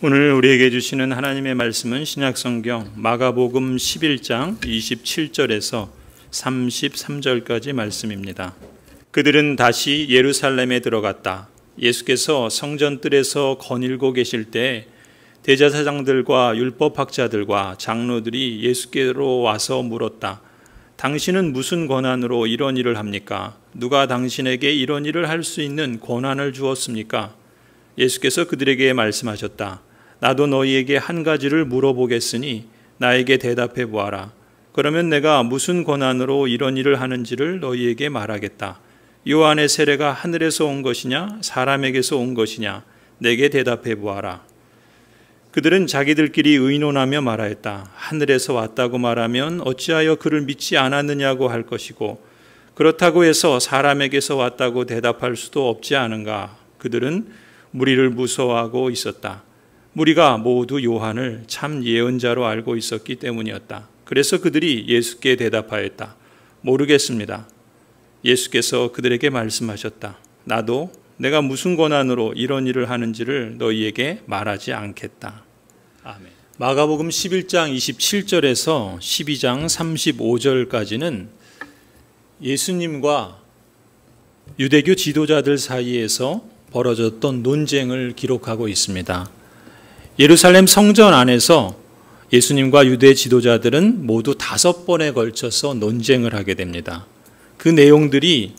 오늘 우리에게 주시는 하나님의 말씀은 신약성경 마가복음 11장 27절에서 33절까지 말씀입니다. 그들은 다시 예루살렘에 들어갔다. 예수께서 성전뜰에서 거닐고 계실 때 대제사장들과 율법학자들과 장로들이 예수께로 와서 물었다. 당신은 무슨 권한으로 이런 일을 합니까? 누가 당신에게 이런 일을 할 수 있는 권한을 주었습니까? 예수께서 그들에게 말씀하셨다. 나도 너희에게 한 가지를 물어보겠으니 나에게 대답해 보아라. 그러면 내가 무슨 권한으로 이런 일을 하는지를 너희에게 말하겠다. 요한의 세례가 하늘에서 온 것이냐 사람에게서 온 것이냐 내게 대답해 보아라. 그들은 자기들끼리 의논하며 말하였다. 하늘에서 왔다고 말하면 어찌하여 그를 믿지 않았느냐고 할 것이고 그렇다고 해서 사람에게서 왔다고 대답할 수도 없지 않은가. 그들은 무리를 무서워하고 있었다. 무리가 모두 요한을 참 예언자로 알고 있었기 때문이었다. 그래서 그들이 예수께 대답하였다. 모르겠습니다. 예수께서 그들에게 말씀하셨다. 나도 내가 무슨 권한으로 이런 일을 하는지를 너희에게 말하지 않겠다. 아멘. 마가복음 11장 27절에서 12장 35절까지는 예수님과 유대교 지도자들 사이에서 벌어졌던 논쟁을 기록하고 있습니다. 예루살렘 성전 안에서 예수님과 유대 지도자들은 모두 5번에 걸쳐서 논쟁을 하게 됩니다. 그 내용들이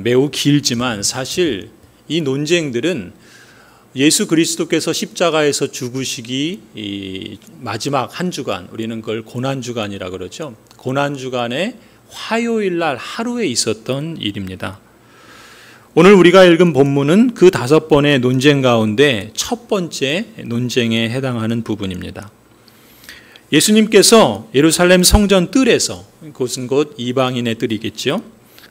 매우 길지만 사실 이 논쟁들은 예수 그리스도께서 십자가에서 죽으시기 마지막 한 주간, 우리는 그걸 고난주간이라고 그러죠. 고난주간의 화요일 날 하루에 있었던 일입니다. 오늘 우리가 읽은 본문은 그 5번의 논쟁 가운데 첫 번째 논쟁에 해당하는 부분입니다. 예수님께서 예루살렘 성전 뜰에서, 그것은 곧 이방인의 뜰이겠죠.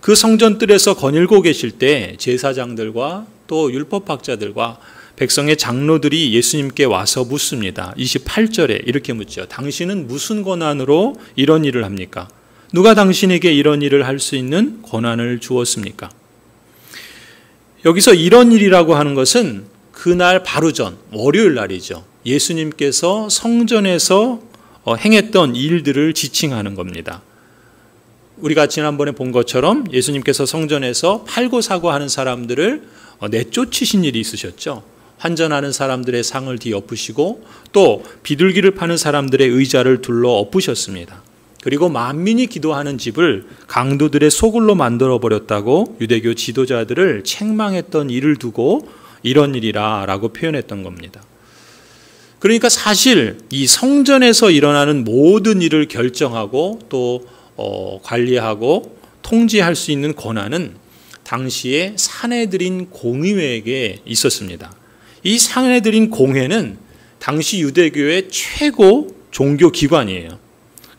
그 성전 뜰에서 거닐고 계실 때 제사장들과 또 율법학자들과 백성의 장로들이 예수님께 와서 묻습니다. 28절에 이렇게 묻죠. 당신은 무슨 권한으로 이런 일을 합니까? 누가 당신에게 이런 일을 할 수 있는 권한을 주었습니까? 여기서 이런 일이라고 하는 것은 그날 바로 전 월요일 날이죠. 예수님께서 성전에서 행했던 일들을 지칭하는 겁니다. 우리가 지난번에 본 것처럼 예수님께서 성전에서 팔고 사고 하는 사람들을 내쫓으신 일이 있으셨죠. 환전하는 사람들의 상을 뒤엎으시고 또 비둘기를 파는 사람들의 의자를 둘러 엎으셨습니다. 그리고 만민이 기도하는 집을 강도들의 소굴로 만들어버렸다고 유대교 지도자들을 책망했던 일을 두고 이런 일이라 라고 표현했던 겁니다. 그러니까 사실 이 성전에서 일어나는 모든 일을 결정하고 또 관리하고 통제할 수 있는 권한은 당시에 산헤드린 공의회에게 있었습니다. 이 산헤드린 공회는 당시 유대교의 최고 종교기관이에요.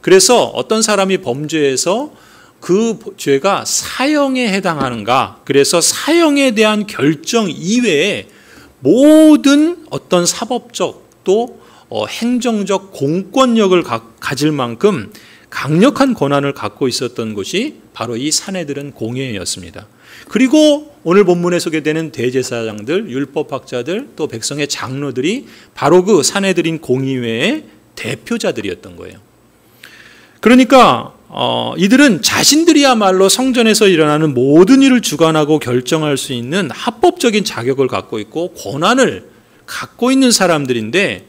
그래서 어떤 사람이 범죄해서 그 죄가 사형에 해당하는가, 그래서 사형에 대한 결정 이외에 모든 어떤 사법적 또 행정적 공권력을 가질 만큼 강력한 권한을 갖고 있었던 곳이 바로 이 산헤드린 공회였습니다. 그리고 오늘 본문에 소개되는 대제사장들, 율법학자들, 또 백성의 장로들이 바로 그 산헤드린 공의회의 대표자들이었던 거예요. 그러니까 이들은 자신들이야말로 성전에서 일어나는 모든 일을 주관하고 결정할 수 있는 합법적인 자격을 갖고 있고 권한을 갖고 있는 사람들인데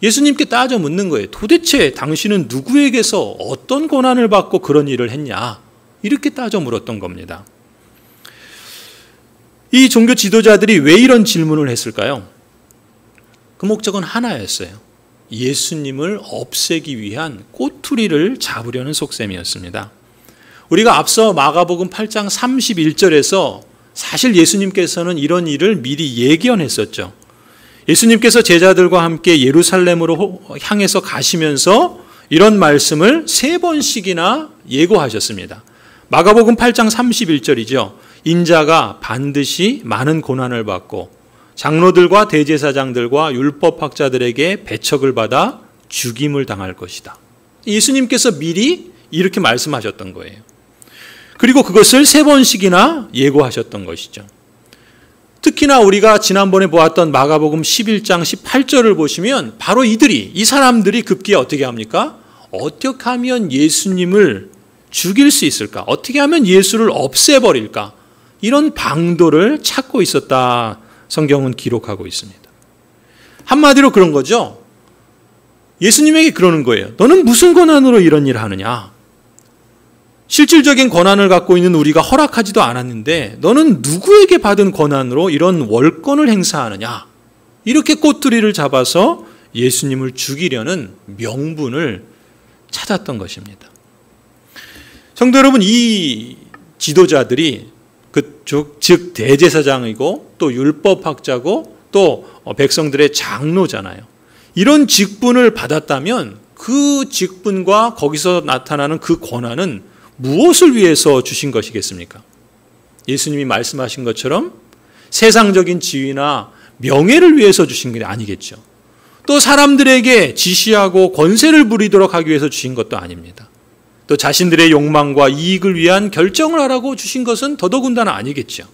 예수님께 따져 묻는 거예요. 도대체 당신은 누구에게서 어떤 권한을 받고 그런 일을 했냐? 이렇게 따져 물었던 겁니다. 이 종교 지도자들이 왜 이런 질문을 했을까요? 그 목적은 하나였어요. 예수님을 없애기 위한 꼬투리를 잡으려는 속셈이었습니다. 우리가 앞서 마가복음 8장 31절에서 사실 예수님께서는 이런 일을 미리 예견했었죠. 예수님께서 제자들과 함께 예루살렘으로 향해서 가시면서 이런 말씀을 3번씩이나 예고하셨습니다. 마가복음 8장 31절이죠. 인자가 반드시 많은 고난을 받고 장로들과 대제사장들과 율법학자들에게 배척을 받아 죽임을 당할 것이다. 예수님께서 미리 이렇게 말씀하셨던 거예요. 그리고 그것을 3번씩이나 예고하셨던 것이죠. 특히나 우리가 지난번에 보았던 마가복음 11장 18절을 보시면 바로 이 사람들이 급기야 어떻게 합니까? 어떻게 하면 예수님을 죽일 수 있을까? 어떻게 하면 예수를 없애버릴까? 이런 방도를 찾고 있었다. 성경은 기록하고 있습니다. 한마디로 그런 거죠. 예수님에게 그러는 거예요. 너는 무슨 권한으로 이런 일을 하느냐? 실질적인 권한을 갖고 있는 우리가 허락하지도 않았는데 너는 누구에게 받은 권한으로 이런 월권을 행사하느냐? 이렇게 꼬투리를 잡아서 예수님을 죽이려는 명분을 찾았던 것입니다. 성도 여러분, 이 지도자들이 즉 대제사장이고 또 율법학자고 또 백성들의 장로잖아요. 이런 직분을 받았다면 그 직분과 거기서 나타나는 그 권한은 무엇을 위해서 주신 것이겠습니까? 예수님이 말씀하신 것처럼 세상적인 지위나 명예를 위해서 주신 게 아니겠죠. 또 사람들에게 지시하고 권세를 부리도록 하기 위해서 주신 것도 아닙니다. 또 자신들의 욕망과 이익을 위한 결정을 하라고 주신 것은 더더군다나 아니겠죠.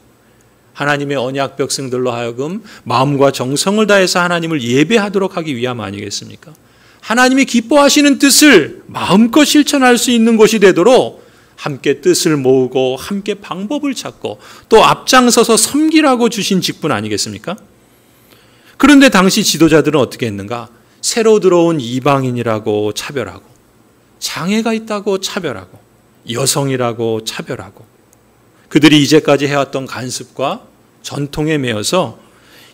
하나님의 언약 백성들로 하여금 마음과 정성을 다해서 하나님을 예배하도록 하기 위함 아니겠습니까? 하나님이 기뻐하시는 뜻을 마음껏 실천할 수 있는 곳이 되도록 함께 뜻을 모으고 함께 방법을 찾고 또 앞장서서 섬기라고 주신 직분 아니겠습니까? 그런데 당시 지도자들은 어떻게 했는가? 새로 들어온 이방인이라고 차별하고 장애가 있다고 차별하고 여성이라고 차별하고 그들이 이제까지 해왔던 간습과 전통에 매여서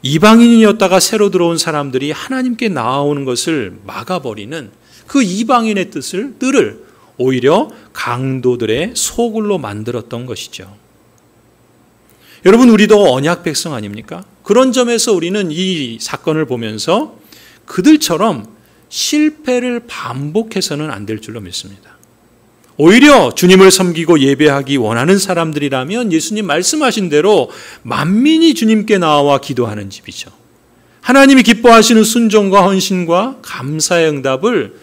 이방인이었다가 새로 들어온 사람들이 하나님께 나아오는 것을 막아버리는 그 이방인의 뜰을 오히려 강도들의 소굴로 만들었던 것이죠. 여러분, 우리도 언약 백성 아닙니까? 그런 점에서 우리는 이 사건을 보면서 그들처럼 실패를 반복해서는 안 될 줄로 믿습니다. 오히려 주님을 섬기고 예배하기 원하는 사람들이라면 예수님 말씀하신 대로 만민이 주님께 나와 기도하는 집이죠. 하나님이 기뻐하시는 순종과 헌신과 감사의 응답을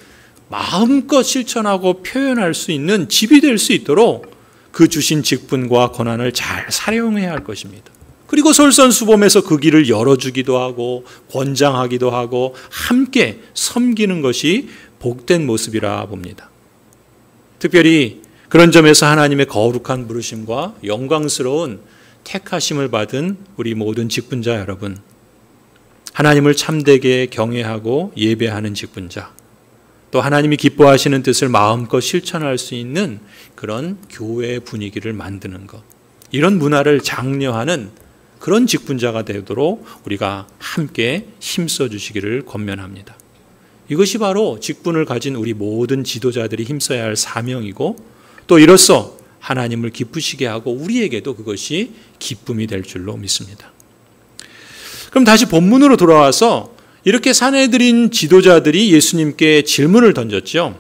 마음껏 실천하고 표현할 수 있는 집이 될 수 있도록 그 주신 직분과 권한을 잘 사용해야 할 것입니다. 그리고 솔선수범해서 그 길을 열어주기도 하고 권장하기도 하고 함께 섬기는 것이 복된 모습이라 봅니다. 특별히 그런 점에서 하나님의 거룩한 부르심과 영광스러운 택하심을 받은 우리 모든 직분자 여러분, 하나님을 참되게 경외하고 예배하는 직분자, 또 하나님이 기뻐하시는 뜻을 마음껏 실천할 수 있는 그런 교회 분위기를 만드는 것, 이런 문화를 장려하는 그런 직분자가 되도록 우리가 함께 힘써 주시기를 권면합니다. 이것이 바로 직분을 가진 우리 모든 지도자들이 힘써야 할 사명이고 또 이로써 하나님을 기쁘시게 하고 우리에게도 그것이 기쁨이 될 줄로 믿습니다. 그럼 다시 본문으로 돌아와서 이렇게 사내들인 지도자들이 예수님께 질문을 던졌죠.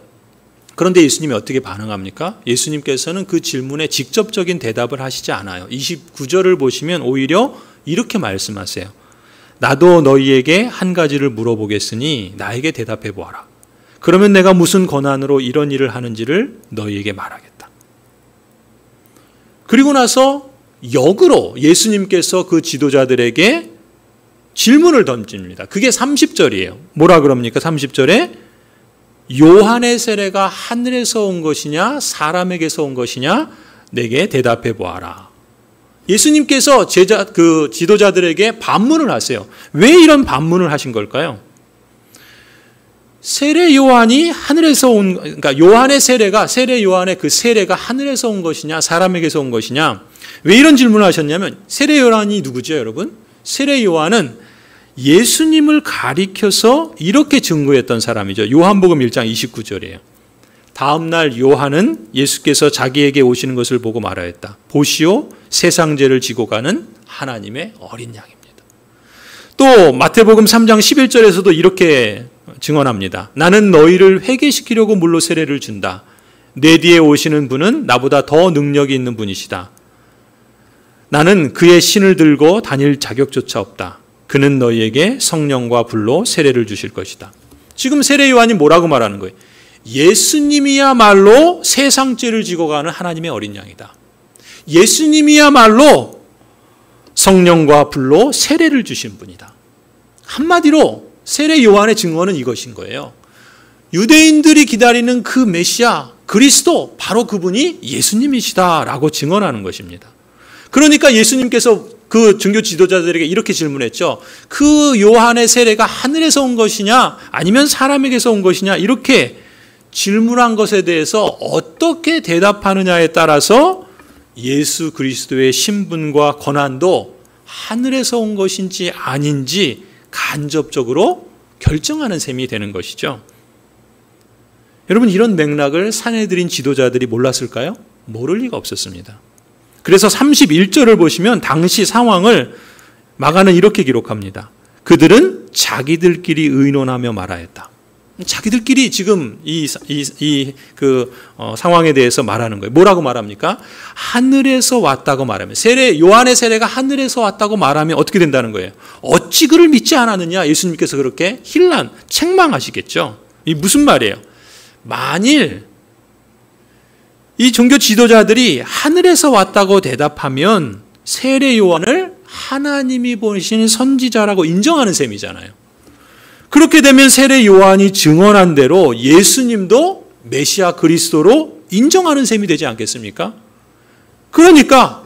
그런데 예수님이 어떻게 반응합니까? 예수님께서는 그 질문에 직접적인 대답을 하시지 않아요. 29절을 보시면 오히려 이렇게 말씀하세요. 나도 너희에게 한 가지를 물어보겠으니 나에게 대답해 보아라. 그러면 내가 무슨 권한으로 이런 일을 하는지를 너희에게 말하겠다. 그리고 나서 역으로 예수님께서 그 지도자들에게 질문을 던집니다. 그게 30절이에요. 뭐라 그럽니까? 30절에 요한의 세례가 하늘에서 온 것이냐 사람에게서 온 것이냐 내게 대답해 보아라. 예수님께서 그 지도자들에게 반문을 하세요. 왜 이런 반문을 하신 걸까요? 세례 요한이 하늘에서 그러니까 요한의 세례 요한의 그 세례가 하늘에서 온 것이냐 사람에게서 온 것이냐, 왜 이런 질문을 하셨냐면 세례 요한이 누구죠, 여러분? 세례 요한은 예수님을 가리켜서 이렇게 증거했던 사람이죠. 요한복음 1장 29절이에요. 다음 날 요한은 예수께서 자기에게 오시는 것을 보고 말하였다. 보시오, 세상 죄를 지고 가는 하나님의 어린 양입니다. 또 마태복음 3장 11절에서도 이렇게 증언합니다. 나는 너희를 회개시키려고 물로 세례를 준다. 내 뒤에 오시는 분은 나보다 더 능력이 있는 분이시다. 나는 그의 신을 들고 다닐 자격조차 없다. 그는 너희에게 성령과 불로 세례를 주실 것이다. 지금 세례 요한이 뭐라고 말하는 거예요? 예수님이야말로 세상 죄를 지고 가는 하나님의 어린 양이다. 예수님이야말로 성령과 불로 세례를 주신 분이다. 한마디로 세례 요한의 증언은 이것인 거예요. 유대인들이 기다리는 그 메시아 그리스도 바로 그분이 예수님이시다라고 증언하는 것입니다. 그러니까 예수님께서 그 종교 지도자들에게 이렇게 질문했죠. 그 요한의 세례가 하늘에서 온 것이냐 아니면 사람에게서 온 것이냐 이렇게 질문한 것에 대해서 어떻게 대답하느냐에 따라서 예수 그리스도의 신분과 권한도 하늘에서 온 것인지 아닌지 간접적으로 결정하는 셈이 되는 것이죠. 여러분, 이런 맥락을 산헤드린 지도자들이 몰랐을까요? 모를 리가 없었습니다. 그래서 31절을 보시면 당시 상황을 마가는 이렇게 기록합니다. 그들은 자기들끼리 의논하며 말하였다. 자기들끼리 지금 상황에 대해서 말하는 거예요. 뭐라고 말합니까? 하늘에서 왔다고 말하면, 요한의 세례가 하늘에서 왔다고 말하면 어떻게 된다는 거예요? 어찌 그를 믿지 않았느냐? 예수님께서 그렇게 힐난, 책망하시겠죠. 이 무슨 말이에요? 만일 이 종교 지도자들이 하늘에서 왔다고 대답하면 세례 요한을 하나님이 보내신 선지자라고 인정하는 셈이잖아요. 그렇게 되면 세례 요한이 증언한 대로 예수님도 메시아 그리스도로 인정하는 셈이 되지 않겠습니까? 그러니까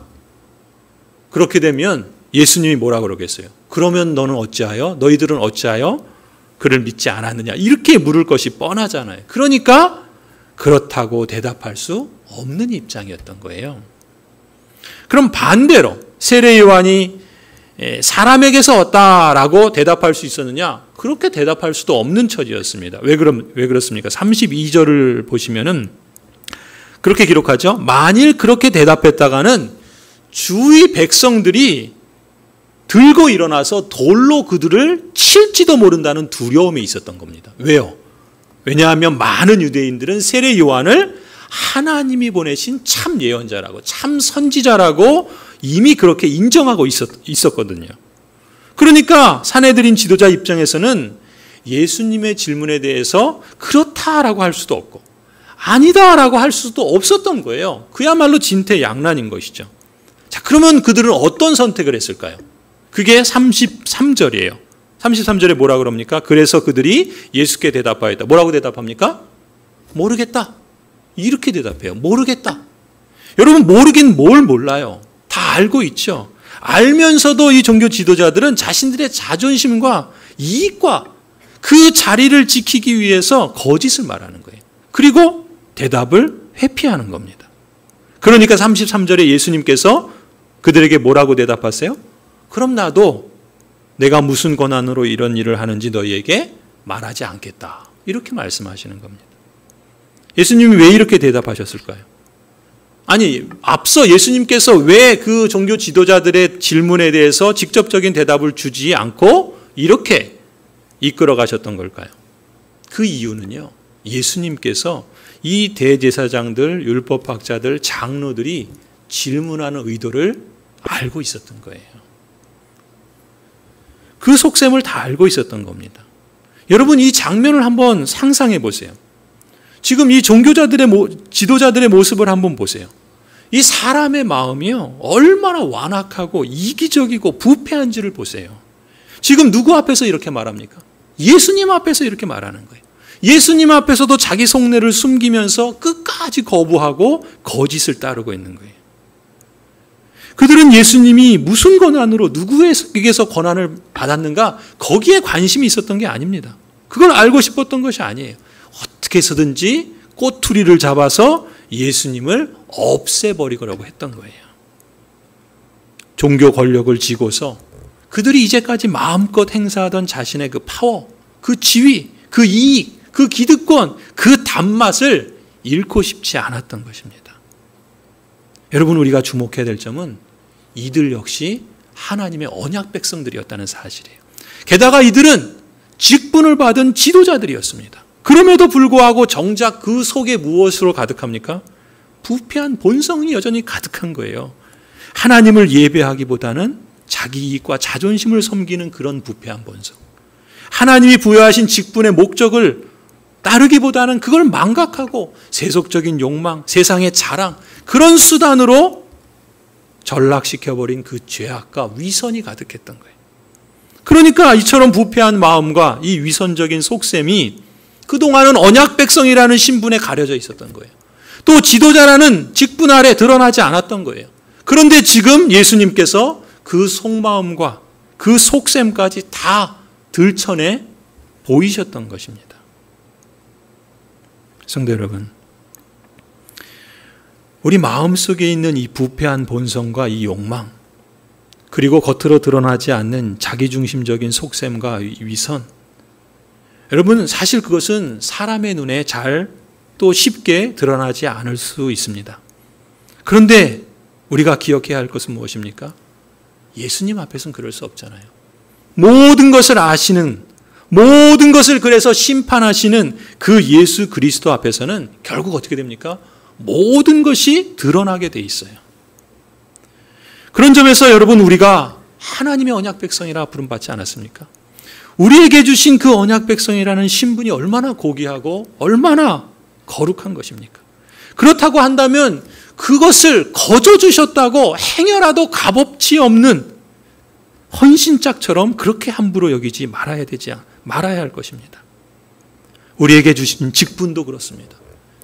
그렇게 되면 예수님이 뭐라 그러겠어요? 그러면 너희들은 어찌하여 그를 믿지 않았느냐? 이렇게 물을 것이 뻔하잖아요. 그러니까 그렇다고 대답할 수 없는 입장이었던 거예요. 그럼 반대로 세례 요한이 사람에게서 왔다라고 대답할 수 있었느냐? 그렇게 대답할 수도 없는 처지였습니다. 왜 그렇습니까? 32절을 보시면은 그렇게 기록하죠. 만일 그렇게 대답했다가는 주위 백성들이 들고 일어나서 돌로 그들을 칠지도 모른다는 두려움이 있었던 겁니다. 왜요? 왜냐하면 많은 유대인들은 세례 요한을 하나님이 보내신 참 예언자라고, 참 선지자라고 이미 그렇게 인정하고 있었거든요. 그러니까 산헤드린 지도자 입장에서는 예수님의 질문에 대해서 그렇다라고 할 수도 없고 아니다라고 할 수도 없었던 거예요. 그야말로 진퇴양난인 것이죠. 자, 그러면 그들은 어떤 선택을 했을까요? 그게 33절이에요. 33절에 뭐라 그럽니까? 그래서 그들이 예수께 대답하였다. 뭐라고 대답합니까? 모르겠다. 이렇게 대답해요. 모르겠다. 여러분, 모르긴 뭘 몰라요. 다 알고 있죠. 알면서도 이 종교 지도자들은 자신들의 자존심과 이익과 그 자리를 지키기 위해서 거짓을 말하는 거예요. 그리고 대답을 회피하는 겁니다. 그러니까 33절에 예수님께서 그들에게 뭐라고 대답하세요? 그럼 나도 내가 무슨 권한으로 이런 일을 하는지 너희에게 말하지 않겠다. 이렇게 말씀하시는 겁니다. 예수님이 왜 이렇게 대답하셨을까요? 아니, 앞서 예수님께서 왜 그 종교 지도자들의 질문에 대해서 직접적인 대답을 주지 않고 이렇게 이끌어 가셨던 걸까요? 그 이유는요, 예수님께서 이 대제사장들, 율법학자들, 장로들이 질문하는 의도를 알고 있었던 거예요. 그 속셈을 다 알고 있었던 겁니다. 여러분, 이 장면을 한번 상상해 보세요. 지금 이 지도자들의 모습을 한번 보세요. 이 사람의 마음이요, 얼마나 완악하고 이기적이고 부패한지를 보세요. 지금 누구 앞에서 이렇게 말합니까? 예수님 앞에서 이렇게 말하는 거예요. 예수님 앞에서도 자기 속내를 숨기면서 끝까지 거부하고 거짓을 따르고 있는 거예요. 그들은 예수님이 무슨 권한으로 누구에게서 권한을 받았는가, 거기에 관심이 있었던 게 아닙니다. 그걸 알고 싶었던 것이 아니에요. 어떻게 해서든지 꼬투리를 잡아서 예수님을 없애버리려고 했던 거예요. 종교 권력을 쥐고서 그들이 이제까지 마음껏 행사하던 자신의 그 파워, 그 지위, 그 이익, 그 기득권, 그 단맛을 잃고 싶지 않았던 것입니다. 여러분, 우리가 주목해야 될 점은 이들 역시 하나님의 언약 백성들이었다는 사실이에요. 게다가 이들은 직분을 받은 지도자들이었습니다. 그럼에도 불구하고 정작 그 속에 무엇으로 가득합니까? 부패한 본성이 여전히 가득한 거예요. 하나님을 예배하기보다는 자기 이익과 자존심을 섬기는 그런 부패한 본성. 하나님이 부여하신 직분의 목적을 따르기보다는 그걸 망각하고 세속적인 욕망, 세상의 자랑, 그런 수단으로 전락시켜버린 그 죄악과 위선이 가득했던 거예요. 그러니까 이처럼 부패한 마음과 이 위선적인 속셈이 그동안은 언약 백성이라는 신분에 가려져 있었던 거예요. 또 지도자라는 직분 아래 드러나지 않았던 거예요. 그런데 지금 예수님께서 그 속마음과 그 속셈까지 다 들춰내 보이셨던 것입니다. 성도 여러분, 우리 마음속에 있는 이 부패한 본성과 이 욕망, 그리고 겉으로 드러나지 않는 자기중심적인 속셈과 위선, 여러분 사실 그것은 사람의 눈에 잘 또 쉽게 드러나지 않을 수 있습니다. 그런데 우리가 기억해야 할 것은 무엇입니까? 예수님 앞에서는 그럴 수 없잖아요. 모든 것을 아시는, 모든 것을 그래서 심판하시는 그 예수 그리스도 앞에서는 결국 어떻게 됩니까? 모든 것이 드러나게 돼 있어요. 그런 점에서 여러분, 우리가 하나님의 언약 백성이라 부름받지 않았습니까? 우리에게 주신 그 언약 백성이라는 신분이 얼마나 고귀하고 얼마나 거룩한 것입니까? 그렇다고 한다면 그것을 거저주셨다고 행여라도 값어치 없는 헌신짝처럼 그렇게 함부로 여기지 말아야 할 것입니다. 우리에게 주신 직분도 그렇습니다.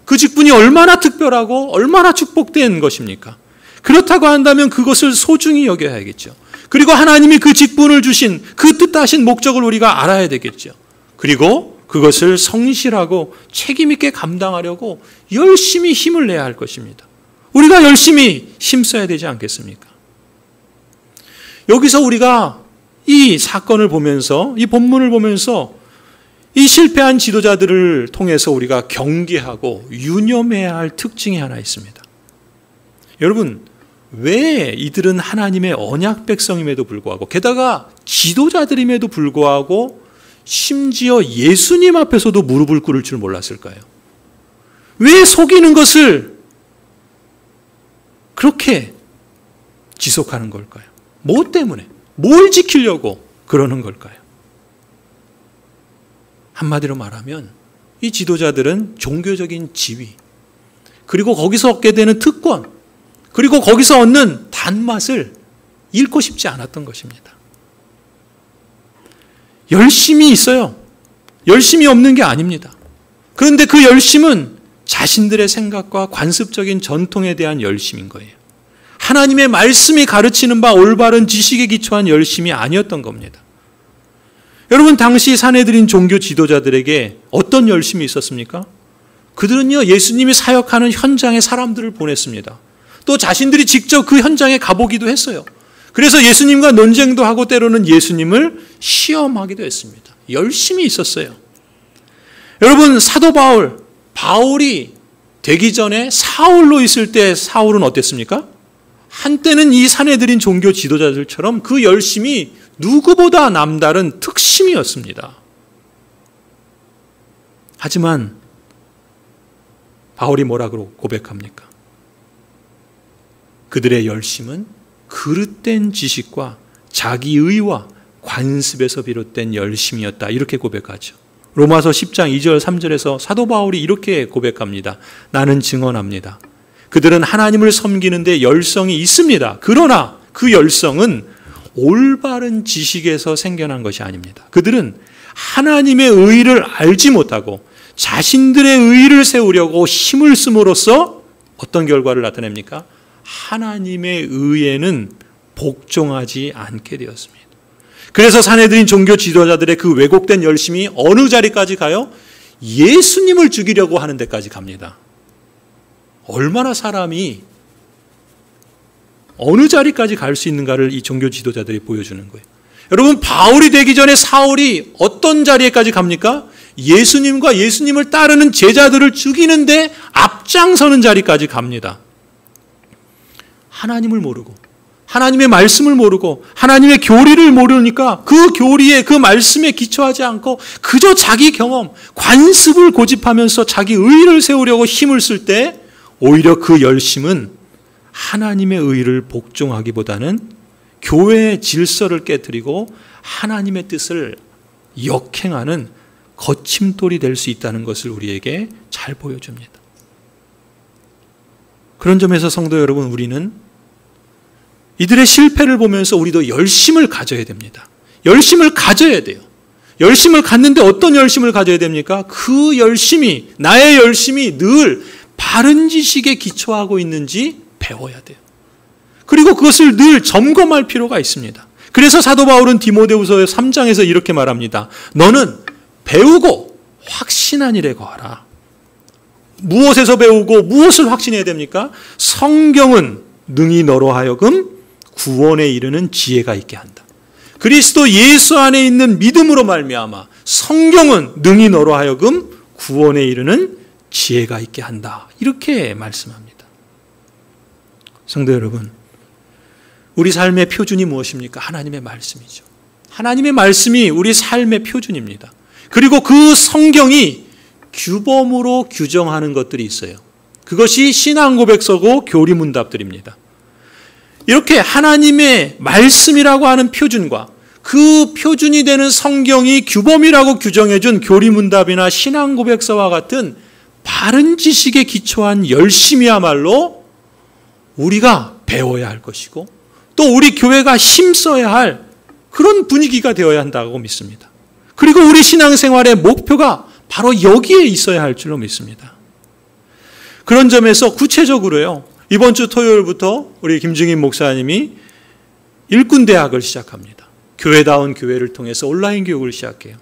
그 직분이 얼마나 특별하고 얼마나 축복된 것입니까? 그렇다고 한다면 그것을 소중히 여겨야겠죠. 그리고 하나님이 그 직분을 주신 그 뜻하신 목적을 우리가 알아야 되겠죠. 그리고 그것을 성실하고 책임 있게 감당하려고 열심히 힘을 내야 할 것입니다. 우리가 열심히 힘써야 되지 않겠습니까? 여기서 우리가 이 사건을 보면서, 이 본문을 보면서 이 실패한 지도자들을 통해서 우리가 경계하고 유념해야 할 특징이 하나 있습니다. 여러분, 왜 이들은 하나님의 언약 백성임에도 불구하고, 게다가 지도자들임에도 불구하고 심지어 예수님 앞에서도 무릎을 꿇을 줄 몰랐을까요? 왜 속이는 것을 그렇게 지속하는 걸까요? 뭐 때문에? 뭘 지키려고 그러는 걸까요? 한마디로 말하면 이 지도자들은 종교적인 지위, 그리고 거기서 얻게 되는 특권, 그리고 거기서 얻는 단맛을 잃고 싶지 않았던 것입니다. 열심이 있어요. 열심이 없는 게 아닙니다. 그런데 그 열심은 자신들의 생각과 관습적인 전통에 대한 열심인 거예요. 하나님의 말씀이 가르치는 바 올바른 지식에 기초한 열심이 아니었던 겁니다. 여러분, 당시 산헤드린 종교 지도자들에게 어떤 열심이 있었습니까? 그들은요, 예수님이 사역하는 현장에 사람들을 보냈습니다. 또 자신들이 직접 그 현장에 가보기도 했어요. 그래서 예수님과 논쟁도 하고 때로는 예수님을 시험하기도 했습니다. 열심히 있었어요. 여러분, 사도 바울이 되기 전에 사울로 있을 때 사울은 어땠습니까? 한때는 이 산헤드린 종교 지도자들처럼 그 열심이 누구보다 남다른 특심이었습니다. 하지만 바울이 뭐라고 고백합니까? 그들의 열심은 그릇된 지식과 자기의와 관습에서 비롯된 열심이었다, 이렇게 고백하죠. 로마서 10장 2절 3절에서 사도 바울이 이렇게 고백합니다. 나는 증언합니다. 그들은 하나님을 섬기는데 열성이 있습니다. 그러나 그 열성은 올바른 지식에서 생겨난 것이 아닙니다. 그들은 하나님의 의를 알지 못하고 자신들의 의를 세우려고 힘을 씀으로써 어떤 결과를 나타냅니까? 하나님의 의에는 복종하지 않게 되었습니다. 그래서 산헤드린 종교 지도자들의 그 왜곡된 열심이 어느 자리까지 가요? 예수님을 죽이려고 하는 데까지 갑니다. 얼마나 사람이 어느 자리까지 갈 수 있는가를 이 종교 지도자들이 보여주는 거예요. 여러분, 바울이 되기 전에 사울이 어떤 자리에까지 갑니까? 예수님과 예수님을 따르는 제자들을 죽이는데 앞장서는 자리까지 갑니다. 하나님을 모르고, 하나님의 말씀을 모르고, 하나님의 교리를 모르니까 그 교리에, 그 말씀에 기초하지 않고 그저 자기 경험, 관습을 고집하면서 자기 의의를 세우려고 힘을 쓸 때 오히려 그 열심은 하나님의 의의를 복종하기보다는 교회의 질서를 깨뜨리고 하나님의 뜻을 역행하는 거침돌이 될 수 있다는 것을 우리에게 잘 보여줍니다. 그런 점에서 성도 여러분, 우리는 이들의 실패를 보면서 우리도 열심을 가져야 됩니다. 열심을 가져야 돼요. 열심을 갖는데 어떤 열심을 가져야 됩니까? 그 열심이, 나의 열심이 늘 바른 지식에 기초하고 있는지 배워야 돼요. 그리고 그것을 늘 점검할 필요가 있습니다. 그래서 사도 바울은 디모데후서 3장에서 이렇게 말합니다. 너는 배우고 확신한 일에 거하라. 무엇에서 배우고 무엇을 확신해야 됩니까? 성경은 능히 너로 하여금 구원에 이르는 지혜가 있게 한다. 그리스도 예수 안에 있는 믿음으로 말미암아 성경은 능히 너로 하여금 구원에 이르는 지혜가 있게 한다. 이렇게 말씀합니다. 성도 여러분, 우리 삶의 표준이 무엇입니까? 하나님의 말씀이죠. 하나님의 말씀이 우리 삶의 표준입니다. 그리고 그 성경이 규범으로 규정하는 것들이 있어요. 그것이 신앙고백서고 교리문답들입니다. 이렇게 하나님의 말씀이라고 하는 표준과 그 표준이 되는 성경이 규범이라고 규정해준 교리문답이나 신앙고백서와 같은 바른 지식에 기초한 열심이야말로 우리가 배워야 할 것이고 또 우리 교회가 힘써야 할 그런 분위기가 되어야 한다고 믿습니다. 그리고 우리 신앙생활의 목표가 바로 여기에 있어야 할 줄로 믿습니다. 그런 점에서 구체적으로요, 이번 주 토요일부터 우리 김증인 목사님이 일꾼대학을 시작합니다. 교회다운 교회를 통해서 온라인 교육을 시작해요.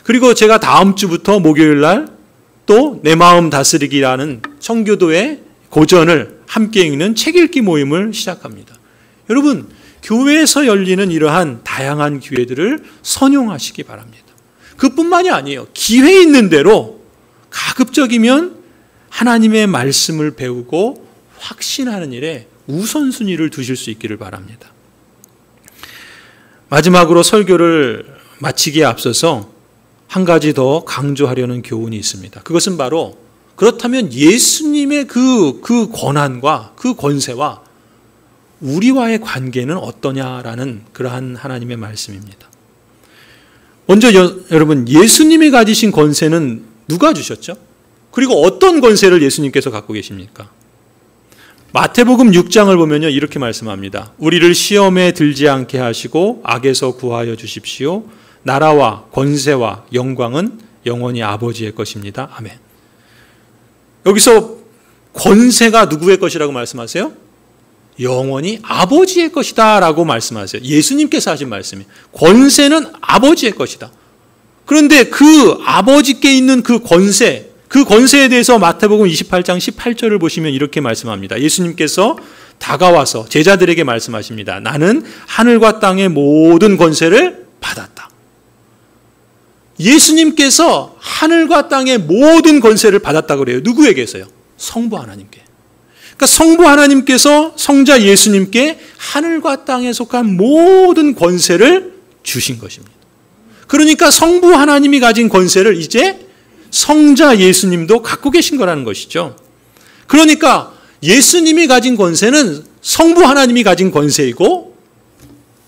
그리고 제가 다음 주부터 목요일 날 또 내 마음 다스리기라는 청교도의 고전을 함께 읽는 책 읽기 모임을 시작합니다. 여러분, 교회에서 열리는 이러한 다양한 기회들을 선용하시기 바랍니다. 그뿐만이 아니에요. 기회 있는 대로 가급적이면 하나님의 말씀을 배우고 확신하는 일에 우선순위를 두실 수 있기를 바랍니다. 마지막으로 설교를 마치기에 앞서서 한 가지 더 강조하려는 교훈이 있습니다. 그것은 바로 그렇다면 예수님의 그 권한과 그 권세와 우리와의 관계는 어떠냐라는 그러한 하나님의 말씀입니다. 먼저 여러분, 예수님이 가지신 권세는 누가 주셨죠? 그리고 어떤 권세를 예수님께서 갖고 계십니까? 마태복음 6장을 보면요, 이렇게 말씀합니다. 우리를 시험에 들지 않게 하시고 악에서 구하여 주십시오. 나라와 권세와 영광은 영원히 아버지의 것입니다. 아멘. 여기서 권세가 누구의 것이라고 말씀하세요? 영원히 아버지의 것이다 라고 말씀하세요. 예수님께서 하신 말씀이에요. 권세는 아버지의 것이다. 그런데 그 아버지께 있는 그 권세에 대해서 마태복음 28장 18절을 보시면 이렇게 말씀합니다. 예수님께서 다가와서 제자들에게 말씀하십니다. 나는 하늘과 땅의 모든 권세를 받았다. 예수님께서 하늘과 땅의 모든 권세를 받았다고 그래요. 누구에게서요? 성부 하나님께. 그러니까 성부 하나님께서 성자 예수님께 하늘과 땅에 속한 모든 권세를 주신 것입니다. 그러니까 성부 하나님이 가진 권세를 이제 성자 예수님도 갖고 계신 거라는 것이죠. 그러니까 예수님이 가진 권세는 성부 하나님이 가진 권세이고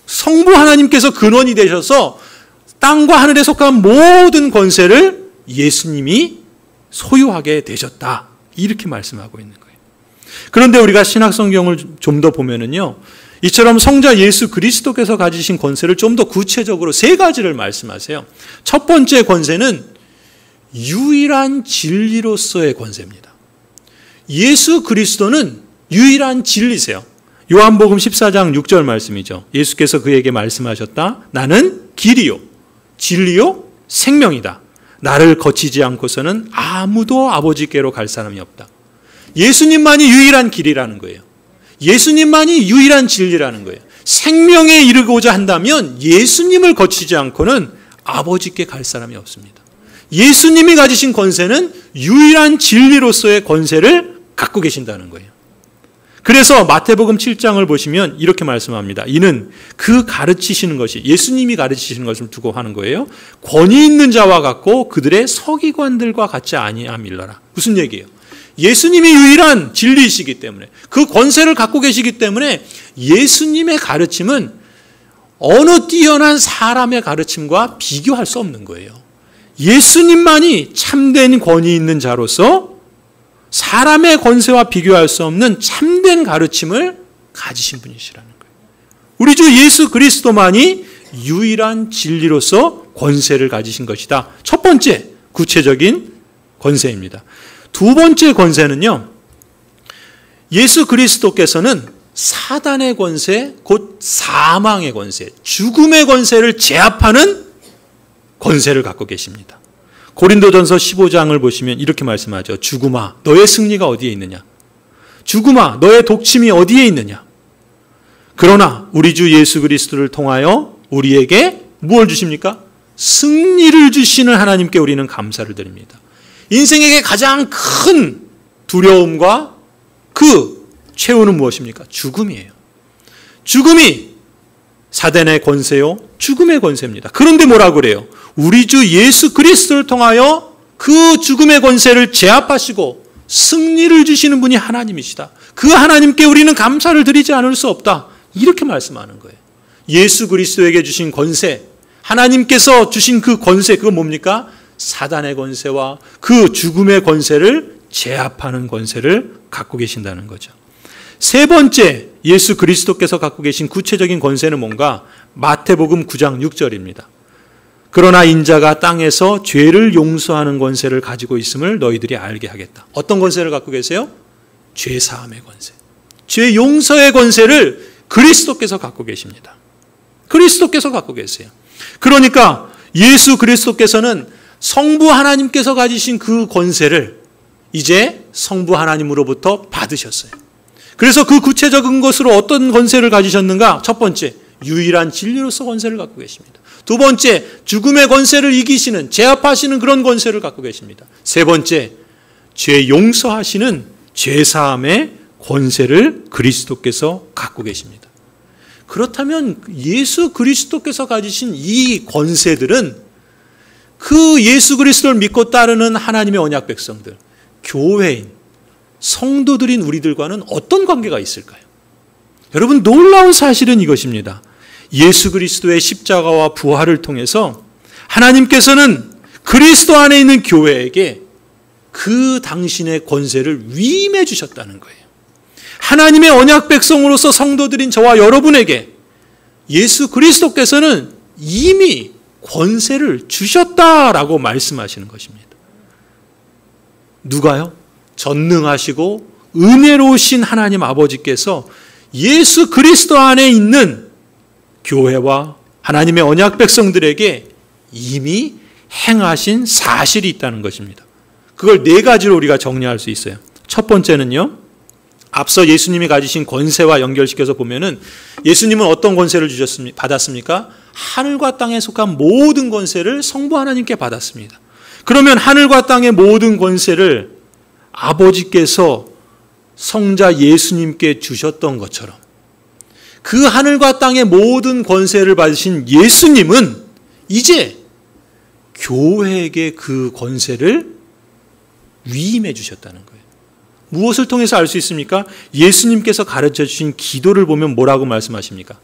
성부 하나님께서 근원이 되셔서 땅과 하늘에 속한 모든 권세를 예수님이 소유하게 되셨다. 이렇게 말씀하고 있는 거예요. 그런데 우리가 신약성경을 좀 더 보면은요, 이처럼 성자 예수 그리스도께서 가지신 권세를 좀 더 구체적으로 세 가지를 말씀하세요. 첫 번째 권세는 유일한 진리로서의 권세입니다. 예수 그리스도는 유일한 진리세요. 요한복음 14장 6절 말씀이죠. 예수께서 그에게 말씀하셨다. 나는 길이요 진리요 생명이다. 나를 거치지 않고서는 아무도 아버지께로 갈 사람이 없다. 예수님만이 유일한 길이라는 거예요. 예수님만이 유일한 진리라는 거예요. 생명에 이르고자 한다면 예수님을 거치지 않고는 아버지께 갈 사람이 없습니다. 예수님이 가지신 권세는 유일한 진리로서의 권세를 갖고 계신다는 거예요. 그래서 마태복음 7장을 보시면 이렇게 말씀합니다. 이는 그 가르치시는 것이 예수님이 가르치시는 것을 두고 하는 거예요. 권위 있는 자와 같고 그들의 서기관들과 같지 아니함일러라. 무슨 얘기예요? 예수님이 유일한 진리이시기 때문에 그 권세를 갖고 계시기 때문에 예수님의 가르침은 어느 뛰어난 사람의 가르침과 비교할 수 없는 거예요. 예수님만이 참된 권위 있는 자로서 사람의 권세와 비교할 수 없는 참된 가르침을 가지신 분이시라는 거예요. 우리 주 예수 그리스도만이 유일한 진리로서 권세를 가지신 것이다. 첫 번째 구체적인 권세입니다. 두 번째 권세는요, 예수 그리스도께서는 사단의 권세, 곧 사망의 권세, 죽음의 권세를 제압하는 권세를 갖고 계십니다. 고린도전서 15장을 보시면 이렇게 말씀하죠. 죽음아, 너의 승리가 어디에 있느냐? 죽음아, 너의 독침이 어디에 있느냐? 그러나 우리 주 예수 그리스도를 통하여 우리에게 무엇을 주십니까? 승리를 주시는 하나님께 우리는 감사를 드립니다. 인생에게 가장 큰 두려움과 그 최후는 무엇입니까? 죽음이에요. 죽음이 사단의 권세요, 죽음의 권세입니다. 그런데 뭐라고 그래요? 우리 주 예수 그리스도를 통하여 그 죽음의 권세를 제압하시고 승리를 주시는 분이 하나님이시다. 그 하나님께 우리는 감사를 드리지 않을 수 없다. 이렇게 말씀하는 거예요. 예수 그리스도에게 주신 권세, 하나님께서 주신 그 권세, 그건 뭡니까? 사단의 권세와 그 죽음의 권세를 제압하는 권세를 갖고 계신다는 거죠. 세 번째, 예수 그리스도께서 갖고 계신 구체적인 권세는 뭔가? 마태복음 9장 6절입니다. 그러나 인자가 땅에서 죄를 용서하는 권세를 가지고 있음을 너희들이 알게 하겠다. 어떤 권세를 갖고 계세요? 죄 사함의 권세. 죄 용서의 권세를 그리스도께서 갖고 계십니다. 그리스도께서 갖고 계세요. 그러니까 예수 그리스도께서는 성부 하나님께서 가지신 그 권세를 이제 성부 하나님으로부터 받으셨어요. 그래서 그 구체적인 것으로 어떤 권세를 가지셨는가? 첫 번째, 유일한 진리로서 권세를 갖고 계십니다. 두 번째, 죽음의 권세를 이기시는, 제압하시는 그런 권세를 갖고 계십니다. 세 번째, 죄 용서하시는 죄사함의 권세를 그리스도께서 갖고 계십니다. 그렇다면 예수 그리스도께서 가지신 이 권세들은 그 예수 그리스도를 믿고 따르는 하나님의 언약 백성들, 교회인, 성도들인 우리들과는 어떤 관계가 있을까요? 여러분, 놀라운 사실은 이것입니다. 예수 그리스도의 십자가와 부활을 통해서 하나님께서는 그리스도 안에 있는 교회에게 그 당신의 권세를 위임해 주셨다는 거예요. 하나님의 언약 백성으로서 성도들인 저와 여러분에게 예수 그리스도께서는 이미 권세를 주셨다라고 말씀하시는 것입니다. 누가요? 전능하시고 은혜로우신 하나님 아버지께서 예수 그리스도 안에 있는 교회와 하나님의 언약 백성들에게 이미 행하신 사실이 있다는 것입니다. 그걸 네 가지로 우리가 정리할 수 있어요. 첫 번째는요, 앞서 예수님이 가지신 권세와 연결시켜서 보면은 예수님은 어떤 권세를 받았습니까? 하늘과 땅에 속한 모든 권세를 성부 하나님께 받았습니다. 그러면 하늘과 땅의 모든 권세를 아버지께서 성자 예수님께 주셨던 것처럼 그 하늘과 땅의 모든 권세를 받으신 예수님은 이제 교회에게 그 권세를 위임해 주셨다는 거예요. 무엇을 통해서 알 수 있습니까? 예수님께서 가르쳐 주신 기도를 보면 뭐라고 말씀하십니까?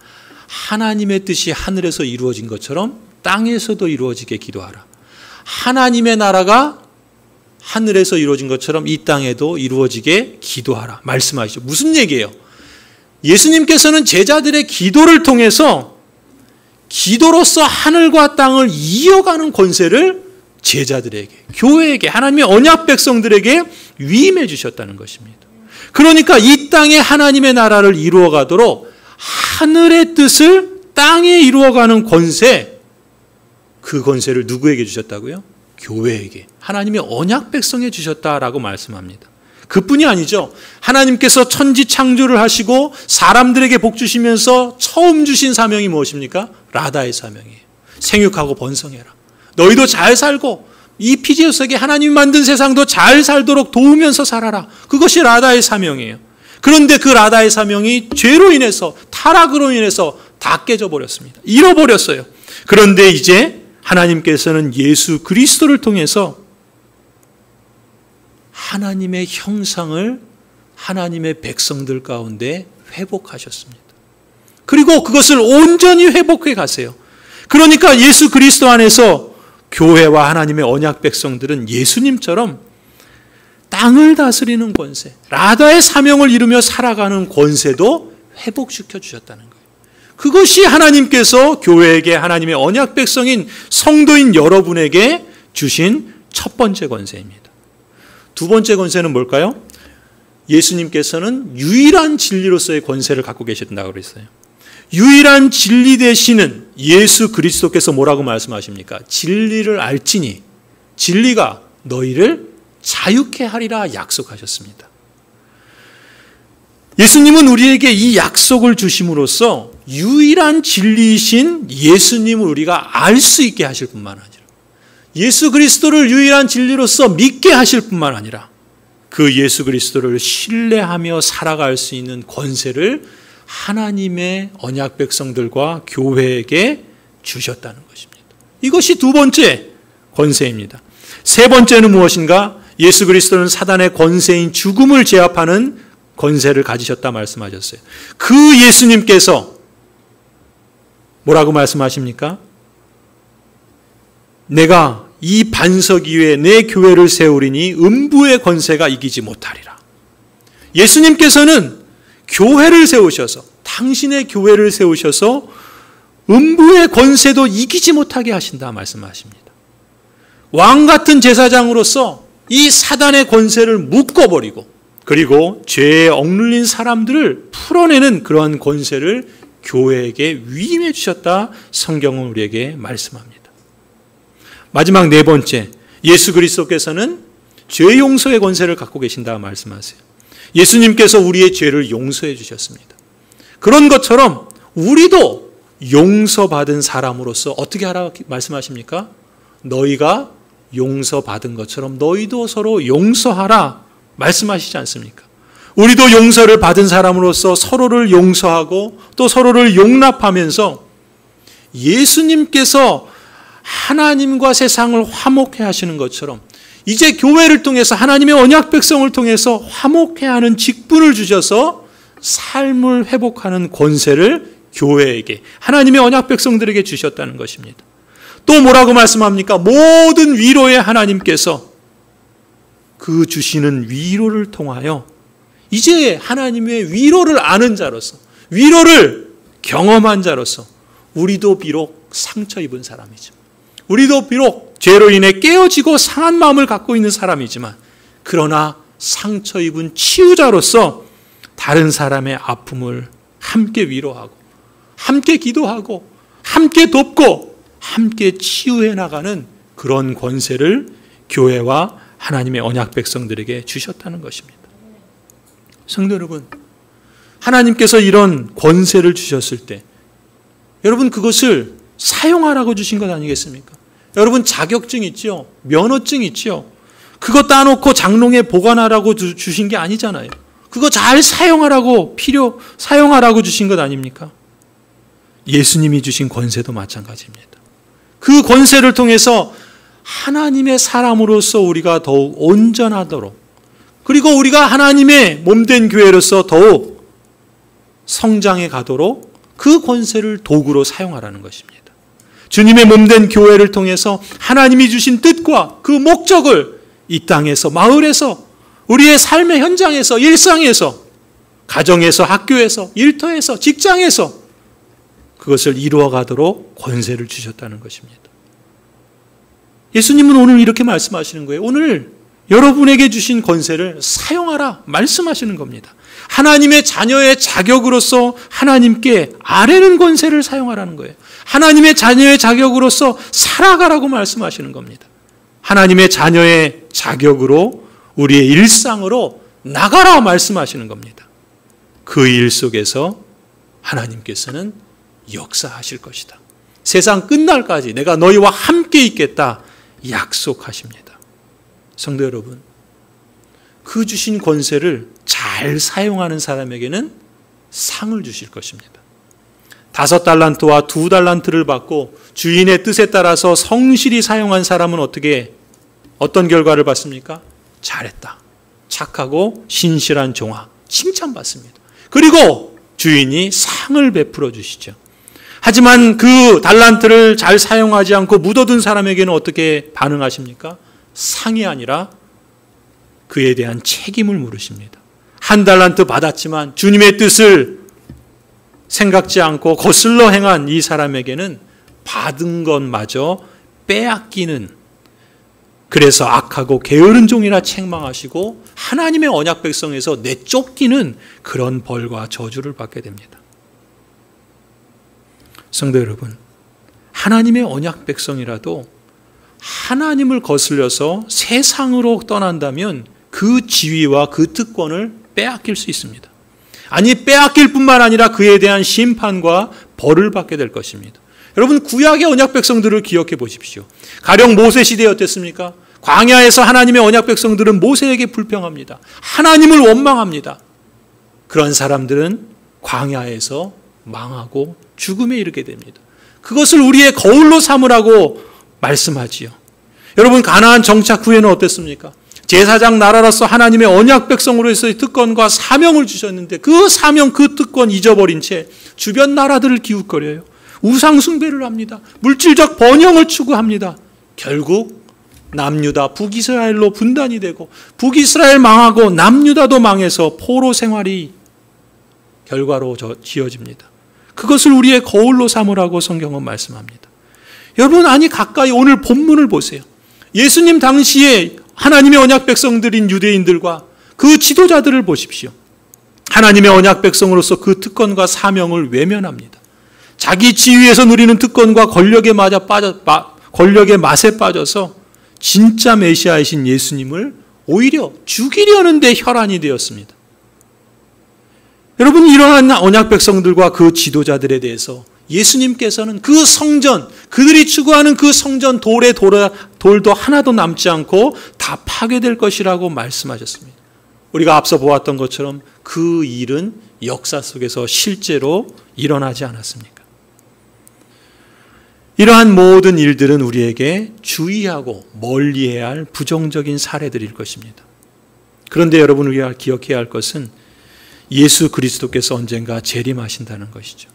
하나님의 뜻이 하늘에서 이루어진 것처럼 땅에서도 이루어지게 기도하라. 하나님의 나라가 하늘에서 이루어진 것처럼 이 땅에도 이루어지게 기도하라 말씀하시죠. 무슨 얘기예요? 예수님께서는 제자들의 기도를 통해서 기도로서 하늘과 땅을 이어가는 권세를 제자들에게, 교회에게, 하나님의 언약 백성들에게 위임해 주셨다는 것입니다. 그러니까 이 땅에 하나님의 나라를 이루어가도록 하늘의 뜻을 땅에 이루어가는 권세, 그 권세를 누구에게 주셨다고요? 교회에게, 하나님의 언약 백성에 주셨다라고 말씀합니다. 그뿐이 아니죠. 하나님께서 천지 창조를 하시고 사람들에게 복 주시면서 처음 주신 사명이 무엇입니까? 라다의 사명이에요. 생육하고 번성해라. 너희도 잘 살고 이 피지의 속에 하나님이 만든 세상도 잘 살도록 도우면서 살아라. 그것이 라다의 사명이에요. 그런데 그 라다의 사명이 죄로 인해서, 타락으로 인해서 다 깨져버렸습니다. 잃어버렸어요. 그런데 이제 하나님께서는 예수 그리스도를 통해서 하나님의 형상을 하나님의 백성들 가운데 회복하셨습니다. 그리고 그것을 온전히 회복해 가세요. 그러니까 예수 그리스도 안에서 교회와 하나님의 언약 백성들은 예수님처럼 땅을 다스리는 권세, 라다의 사명을 이루며 살아가는 권세도 회복시켜 주셨다는 거예요. 그것이 하나님께서 교회에게 하나님의 언약 백성인 성도인 여러분에게 주신 첫 번째 권세입니다. 두 번째 권세는 뭘까요? 예수님께서는 유일한 진리로서의 권세를 갖고 계신다고 그랬어요. 유일한 진리 되시는 예수 그리스도께서 뭐라고 말씀하십니까? 진리를 알지니 진리가 너희를 자유케 하리라 약속하셨습니다. 예수님은 우리에게 이 약속을 주심으로써 유일한 진리이신 예수님을 우리가 알 수 있게 하실 뿐만 아니라 예수 그리스도를 유일한 진리로서 믿게 하실 뿐만 아니라 그 예수 그리스도를 신뢰하며 살아갈 수 있는 권세를 하나님의 언약 백성들과 교회에게 주셨다는 것입니다. 이것이 두 번째 권세입니다. 세 번째는 무엇인가? 예수 그리스도는 사단의 권세인 죽음을 제압하는 권세를 가지셨다 말씀하셨어요. 그 예수님께서 뭐라고 말씀하십니까? 내가 이 반석 위에 내 교회를 세우리니 음부의 권세가 이기지 못하리라. 예수님께서는 교회를 세우셔서 당신의 교회를 세우셔서 음부의 권세도 이기지 못하게 하신다 말씀하십니다. 왕 같은 제사장으로서 이 사단의 권세를 묶어버리고 그리고 죄에 억눌린 사람들을 풀어내는 그러한 권세를 교회에게 위임해 주셨다 성경은 우리에게 말씀합니다. 마지막 네 번째, 예수 그리스도께서는 죄 용서의 권세를 갖고 계신다 말씀하세요. 예수님께서 우리의 죄를 용서해 주셨습니다. 그런 것처럼 우리도 용서받은 사람으로서 어떻게 하라 말씀하십니까? 너희가 용서받은 것처럼 너희도 서로 용서하라 말씀하시지 않습니까? 우리도 용서를 받은 사람으로서 서로를 용서하고 또 서로를 용납하면서 예수님께서 하나님과 세상을 화목해 하시는 것처럼 이제 교회를 통해서 하나님의 언약 백성을 통해서 화목해 하는 직분을 주셔서 삶을 회복하는 권세를 교회에게 하나님의 언약 백성들에게 주셨다는 것입니다. 또 뭐라고 말씀합니까? 모든 위로의 하나님께서 그 주시는 위로를 통하여 이제 하나님의 위로를 아는 자로서 위로를 경험한 자로서 우리도 비록 상처 입은 사람이죠. 우리도 비록 죄로 인해 깨어지고 상한 마음을 갖고 있는 사람이지만 그러나 상처 입은 치유자로서 다른 사람의 아픔을 함께 위로하고 함께 기도하고 함께 돕고 함께 치유해 나가는 그런 권세를 교회와 하나님의 언약 백성들에게 주셨다는 것입니다. 성도 여러분, 하나님께서 이런 권세를 주셨을 때 여러분 그것을 사용하라고 주신 것 아니겠습니까? 여러분 자격증 있죠? 면허증 있죠? 그거 따놓고 장롱에 보관하라고 주신 게 아니잖아요. 그거 잘 사용하라고 사용하라고 주신 것 아닙니까? 예수님이 주신 권세도 마찬가지입니다. 그 권세를 통해서 하나님의 사람으로서 우리가 더욱 온전하도록 그리고 우리가 하나님의 몸된 교회로서 더욱 성장해 가도록 그 권세를 도구로 사용하라는 것입니다. 주님의 몸된 교회를 통해서 하나님이 주신 뜻과 그 목적을 이 땅에서 마을에서 우리의 삶의 현장에서 일상에서 가정에서 학교에서 일터에서 직장에서 그것을 이루어가도록 권세를 주셨다는 것입니다. 예수님은 오늘 이렇게 말씀하시는 거예요. 오늘 여러분에게 주신 권세를 사용하라 말씀하시는 겁니다. 하나님의 자녀의 자격으로서 하나님께 아뢰는 권세를 사용하라는 거예요. 하나님의 자녀의 자격으로서 살아가라고 말씀하시는 겁니다. 하나님의 자녀의 자격으로 우리의 일상으로 나가라 말씀하시는 겁니다. 그 일 속에서 하나님께서는 역사하실 것이다. 세상 끝날까지 내가 너희와 함께 있겠다 약속하십니다. 성도 여러분, 그 주신 권세를 잘 사용하는 사람에게는 상을 주실 것입니다. 5달란트와 2달란트를 받고 주인의 뜻에 따라서 성실히 사용한 사람은 어떤 결과를 받습니까? 잘했다. 착하고 신실한 종아. 칭찬받습니다. 그리고 주인이 상을 베풀어 주시죠. 하지만 그 달란트를 잘 사용하지 않고 묻어둔 사람에게는 어떻게 반응하십니까? 상이 아니라 그에 대한 책임을 물으십니다. 1달란트 받았지만 주님의 뜻을 생각지 않고 거슬러 행한 이 사람에게는 받은 것마저 빼앗기는, 그래서 악하고 게으른 종이라 책망하시고 하나님의 언약 백성에서 내쫓기는 그런 벌과 저주를 받게 됩니다. 성도 여러분, 하나님의 언약 백성이라도 하나님을 거슬려서 세상으로 떠난다면 그 지위와 그 특권을 빼앗길 수 있습니다. 아니, 빼앗길 뿐만 아니라 그에 대한 심판과 벌을 받게 될 것입니다. 여러분, 구약의 언약 백성들을 기억해 보십시오. 가령 모세 시대에 어땠습니까? 광야에서 하나님의 언약 백성들은 모세에게 불평합니다. 하나님을 원망합니다. 그런 사람들은 광야에서 망하고 죽음에 이르게 됩니다. 그것을 우리의 거울로 삼으라고 말씀하지요. 여러분, 가나안 정착 후에는 어땠습니까? 제사장 나라로서 하나님의 언약 백성으로서의 특권과 사명을 주셨는데 그 사명, 그 특권 잊어버린 채 주변 나라들을 기웃거려요. 우상 숭배를 합니다. 물질적 번영을 추구합니다. 결국 남유다, 북이스라엘로 분단이 되고 북이스라엘 망하고 남유다도 망해서 포로 생활이 결과로 지어집니다. 그것을 우리의 거울로 삼으라고 성경은 말씀합니다. 여러분, 아니 가까이 오늘 본문을 보세요. 예수님 당시에 하나님의 언약 백성들인 유대인들과 그 지도자들을 보십시오. 하나님의 언약 백성으로서 그 특권과 사명을 외면합니다. 자기 지위에서 누리는 특권과 권력의 맛에 빠져서 진짜 메시아이신 예수님을 오히려 죽이려는 데 혈안이 되었습니다. 여러분, 이러한 언약 백성들과 그 지도자들에 대해서 예수님께서는 그 성전, 그들이 추구하는 그 성전 돌도 하나도 남지 않고 다 파괴될 것이라고 말씀하셨습니다. 우리가 앞서 보았던 것처럼 그 일은 역사 속에서 실제로 일어나지 않았습니까? 이러한 모든 일들은 우리에게 주의하고 멀리해야 할 부정적인 사례들일 것입니다. 그런데 여러분, 우리가 기억해야 할 것은 예수 그리스도께서 언젠가 재림하신다는 것이죠.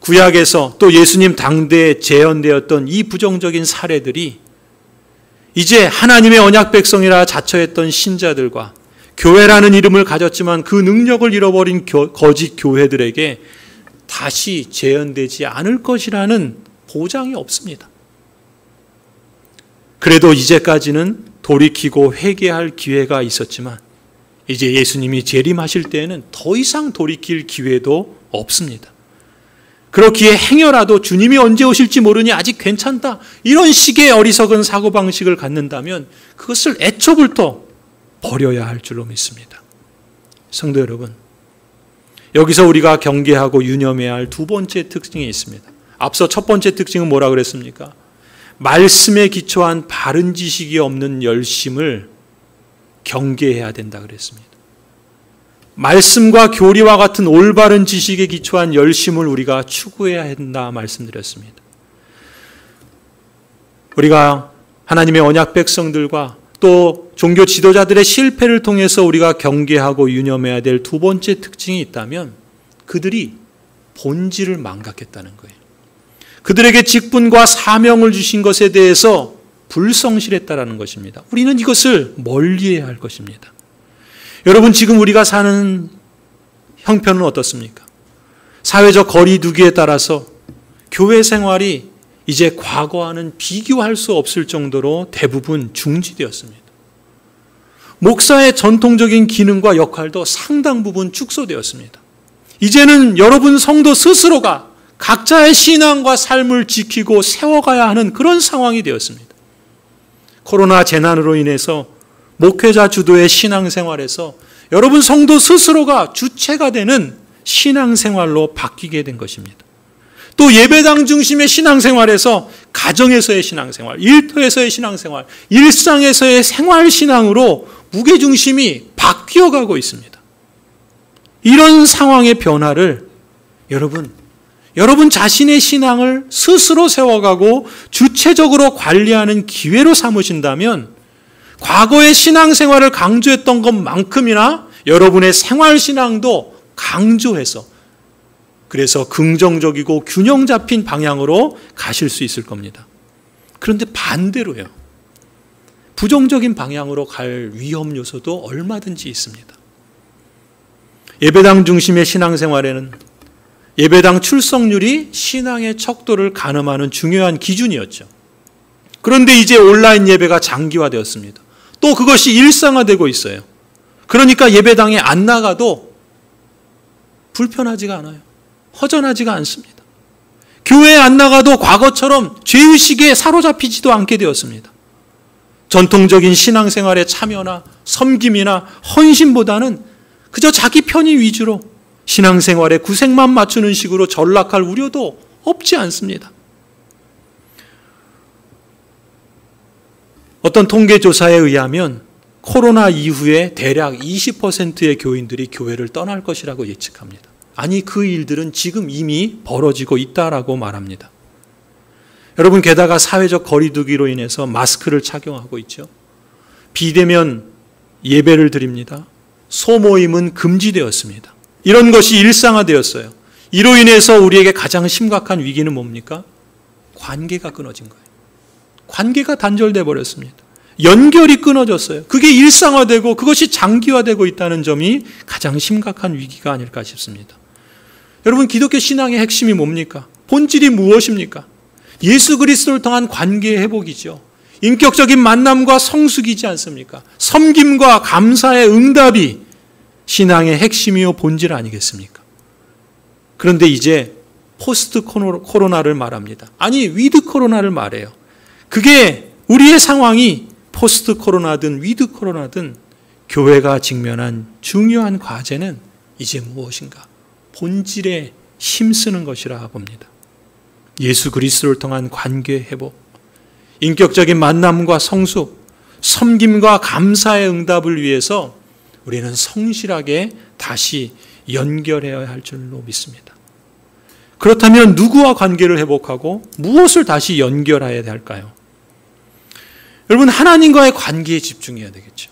구약에서 또 예수님 당대에 재현되었던 이 부정적인 사례들이 이제 하나님의 언약 백성이라 자처했던 신자들과 교회라는 이름을 가졌지만 그 능력을 잃어버린 거짓 교회들에게 다시 재현되지 않을 것이라는 보장이 없습니다. 그래도 이제까지는 돌이키고 회개할 기회가 있었지만 이제 예수님이 재림하실 때에는 더 이상 돌이킬 기회도 없습니다. 그렇기에 행여라도 주님이 언제 오실지 모르니 아직 괜찮다, 이런 식의 어리석은 사고방식을 갖는다면 그것을 애초부터 버려야 할 줄로 믿습니다. 성도 여러분, 여기서 우리가 경계하고 유념해야 할 두 번째 특징이 있습니다. 앞서 첫 번째 특징은 뭐라 그랬습니까? 말씀에 기초한 바른 지식이 없는 열심을 경계해야 된다 그랬습니다. 말씀과 교리와 같은 올바른 지식에 기초한 열심을 우리가 추구해야 한다 말씀드렸습니다. 우리가 하나님의 언약 백성들과 또 종교 지도자들의 실패를 통해서 우리가 경계하고 유념해야 될 두 번째 특징이 있다면 그들이 본질을 망각했다는 거예요. 그들에게 직분과 사명을 주신 것에 대해서 불성실했다라는 것입니다. 우리는 이것을 멀리해야 할 것입니다. 여러분, 지금 우리가 사는 형편은 어떻습니까? 사회적 거리두기에 따라서 교회 생활이 이제 과거와는 비교할 수 없을 정도로 대부분 중지되었습니다. 목사의 전통적인 기능과 역할도 상당 부분 축소되었습니다. 이제는 여러분 성도 스스로가 각자의 신앙과 삶을 지키고 세워가야 하는 그런 상황이 되었습니다. 코로나 재난으로 인해서 목회자 주도의 신앙생활에서 여러분 성도 스스로가 주체가 되는 신앙생활로 바뀌게 된 것입니다. 또 예배당 중심의 신앙생활에서 가정에서의 신앙생활, 일터에서의 신앙생활, 일상에서의 생활신앙으로 무게중심이 바뀌어가고 있습니다. 이런 상황의 변화를 여러분 자신의 신앙을 스스로 세워가고 주체적으로 관리하는 기회로 삼으신다면 과거의 신앙생활을 강조했던 것만큼이나 여러분의 생활신앙도 강조해서 그래서 긍정적이고 균형 잡힌 방향으로 가실 수 있을 겁니다. 그런데 반대로요. 부정적인 방향으로 갈 위험 요소도 얼마든지 있습니다. 예배당 중심의 신앙생활에는 예배당 출석률이 신앙의 척도를 가늠하는 중요한 기준이었죠. 그런데 이제 온라인 예배가 장기화되었습니다. 또 그것이 일상화되고 있어요. 그러니까 예배당에 안 나가도 불편하지가 않아요. 허전하지가 않습니다. 교회에 안 나가도 과거처럼 죄의식에 사로잡히지도 않게 되었습니다. 전통적인 신앙생활의 참여나 섬김이나 헌신보다는 그저 자기 편의 위주로 신앙생활에 구색만 맞추는 식으로 전락할 우려도 없지 않습니다. 어떤 통계조사에 의하면 코로나 이후에 대략 20%의 교인들이 교회를 떠날 것이라고 예측합니다. 아니, 그 일들은 지금 이미 벌어지고 있다라고 말합니다. 여러분, 게다가 사회적 거리두기로 인해서 마스크를 착용하고 있죠. 비대면 예배를 드립니다. 소모임은 금지되었습니다. 이런 것이 일상화되었어요. 이로 인해서 우리에게 가장 심각한 위기는 뭡니까? 관계가 끊어진 거예요. 관계가 단절돼 버렸습니다. 연결이 끊어졌어요. 그게 일상화되고 그것이 장기화되고 있다는 점이 가장 심각한 위기가 아닐까 싶습니다. 여러분, 기독교 신앙의 핵심이 뭡니까? 본질이 무엇입니까? 예수 그리스도를 통한 관계의 회복이죠. 인격적인 만남과 성숙이지 않습니까? 섬김과 감사의 응답이 신앙의 핵심이요 본질 아니겠습니까? 그런데 이제 포스트 코로나를 말합니다. 아니, 위드 코로나를 말해요. 그게 우리의 상황이 포스트 코로나든 위드 코로나든 교회가 직면한 중요한 과제는 이제 무엇인가? 본질에 힘쓰는 것이라 봅니다. 예수 그리스도를 통한 관계 회복, 인격적인 만남과 성숙, 섬김과 감사의 응답을 위해서 우리는 성실하게 다시 연결해야 할 줄로 믿습니다. 그렇다면 누구와 관계를 회복하고 무엇을 다시 연결해야 할까요? 여러분, 하나님과의 관계에 집중해야 되겠죠.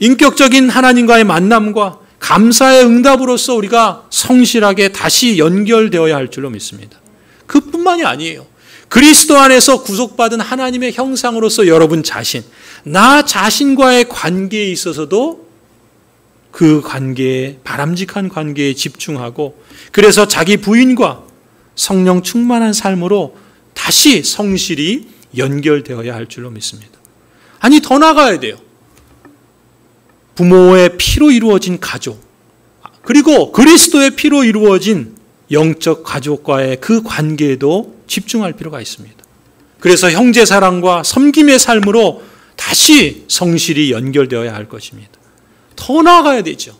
인격적인 하나님과의 만남과 감사의 응답으로서 우리가 성실하게 다시 연결되어야 할 줄로 믿습니다. 그뿐만이 아니에요. 그리스도 안에서 구속받은 하나님의 형상으로서 여러분 자신, 나 자신과의 관계에 있어서도 그 관계에, 바람직한 관계에 집중하고, 그래서 자기 부인과 성령 충만한 삶으로 다시 성실히 연결되어야 할 줄로 믿습니다. 아니, 더 나가야 돼요. 부모의 피로 이루어진 가족, 그리고 그리스도의 피로 이루어진 영적 가족과의 그 관계에도 집중할 필요가 있습니다. 그래서 형제 사랑과 섬김의 삶으로 다시 성실히 연결되어야 할 것입니다. 더 나아가야 되죠.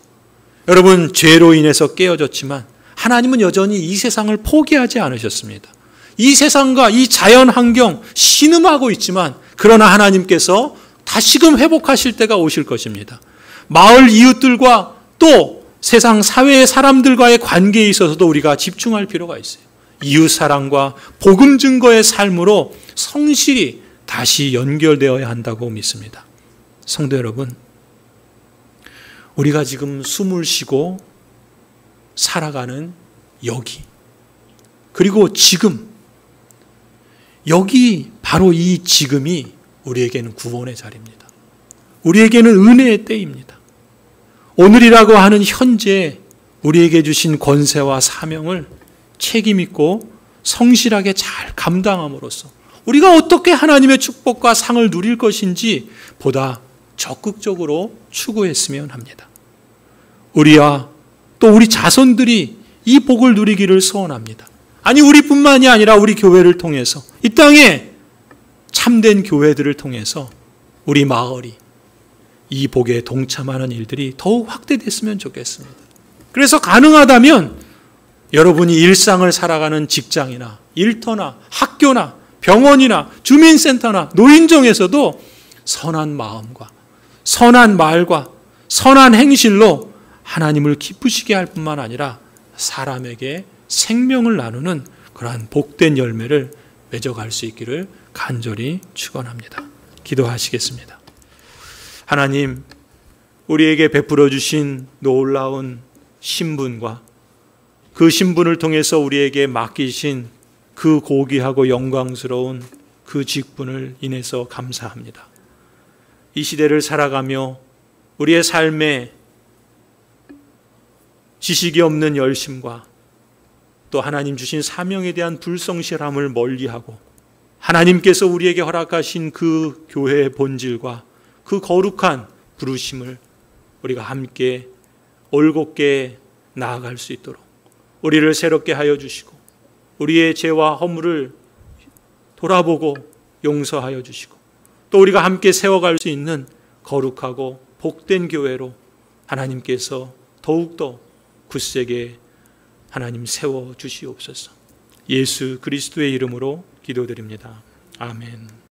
여러분, 죄로 인해서 깨어졌지만 하나님은 여전히 이 세상을 포기하지 않으셨습니다. 이 세상과 이 자연 환경 신음하고 있지만, 그러나 하나님께서 다시금 회복하실 때가 오실 것입니다. 마을 이웃들과 또 세상 사회의 사람들과의 관계에 있어서도 우리가 집중할 필요가 있어요. 이웃 사랑과 복음 증거의 삶으로 성실히 다시 연결되어야 한다고 믿습니다. 성도 여러분, 우리가 지금 숨을 쉬고 살아가는 여기, 그리고 지금, 여기 바로 이 지금이 우리에게는 구원의 자리입니다. 우리에게는 은혜의 때입니다. 오늘이라고 하는 현재 우리에게 주신 권세와 사명을 책임 있고 성실하게 잘 감당함으로써 우리가 어떻게 하나님의 축복과 상을 누릴 것인지 보다 적극적으로 추구했으면 합니다. 우리와 또 우리 자손들이 이 복을 누리기를 소원합니다. 아니, 우리뿐만이 아니라 우리 교회를 통해서, 이 땅에 참된 교회들을 통해서 우리 마을이 이 복에 동참하는 일들이 더욱 확대됐으면 좋겠습니다. 그래서 가능하다면 여러분이 일상을 살아가는 직장이나 일터나 학교나 병원이나 주민센터나 노인정에서도 선한 마음과 선한 말과 선한 행실로 하나님을 기쁘시게 할 뿐만 아니라 사람에게 생명을 나누는 그러한 복된 열매를 맺어갈 수 있기를 간절히 축원합니다. 기도하시겠습니다. 하나님, 우리에게 베풀어 주신 놀라운 신분과 그 신분을 통해서 우리에게 맡기신 그 고귀하고 영광스러운 그 직분을 인해서 감사합니다. 이 시대를 살아가며 우리의 삶에 지식이 없는 열심과 또 하나님 주신 사명에 대한 불성실함을 멀리하고 하나님께서 우리에게 허락하신 그 교회의 본질과 그 거룩한 부르심을 우리가 함께 올곧게 나아갈 수 있도록 우리를 새롭게 하여 주시고 우리의 죄와 허물을 돌아보고 용서하여 주시고 또 우리가 함께 세워갈 수 있는 거룩하고 복된 교회로 하나님께서 더욱더 굳세게 하나님 세워 주시옵소서. 예수 그리스도의 이름으로 기도드립니다. 아멘.